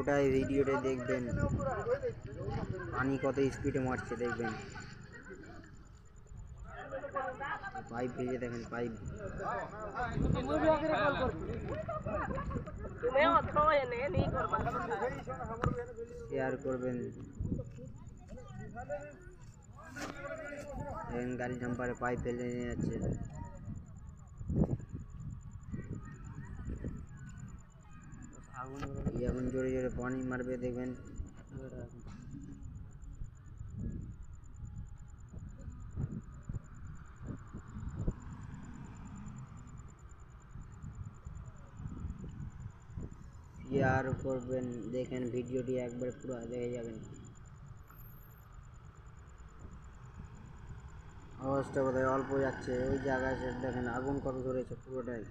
পুরোটাই ভিডিওতে দেখবেন পানি কত স্পিডে মারছে দেখবেন। পাইপ ভেজে দেখেন, পাইপ শেয়ার করবেন। গাড়ি ডাম্পারে পাইপ ফেলে নিয়ে যাচ্ছে। এখন জোরে জোরে পানি মারবে দেখবেন। শেয়ার করবেন, দেখেন ভিডিওটি একবার পুরো দেখে যাবেন। আওয়াজটা বোধহয় অল্প যাচ্ছে, ওই জায়গায় দেখেন আগুন কত ধরেছে পুরোটাই।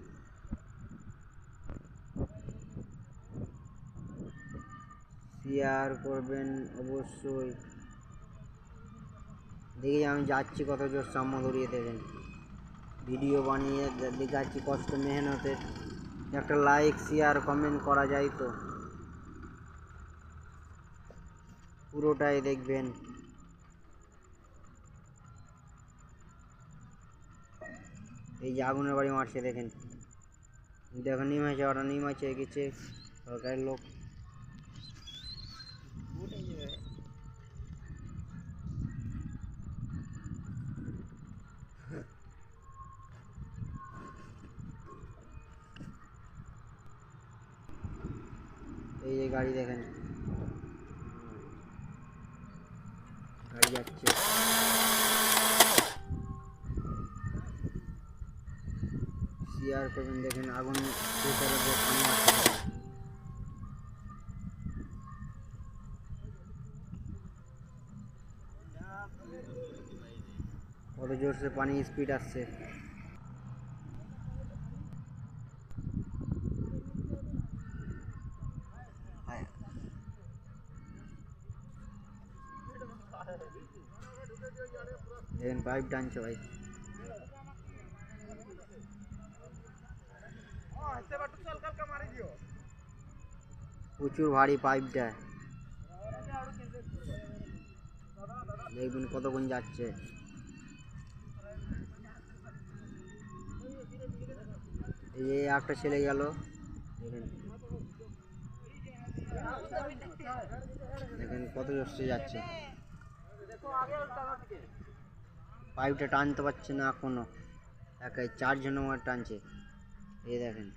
শেয়ার করবেন অবশ্যই। দেখি আমি যাচ্ছি কত জোর সাম্য ধরিয়ে দেবেন। ভিডিও বানিয়ে দেখাচ্ছি কষ্ট মেহনতের, একটা লাইক শেয়ার কমেন্ট করা যায় তো। পুরোটাই দেখবেন। এই যে আগুনের বাড়ি মারছে দেখেন, দেখো নিমাইছে, ওটা নিমাইছে গেছে সরকারের লোক। এই যে গাড়ি দেখেন, গাড়ি যাচ্ছে। শেয়ার করবেন, দেখেন আগুন পানি মারছে। কত জোরসে পানি স্পিড আসছে। দেখেন পাইপ টানছে ভাই, প্রচুর ভারী পাইপটা, দেখবেন কতক্ষণ যাচ্ছে। এই যে একটা ছেলে গেল, দেখেন দেখেন কত জোরসে যাচ্ছে। পাইপটা টানতে পারছে না এখনো, একাই 4 জন আমার টানছে। এই দেখেন।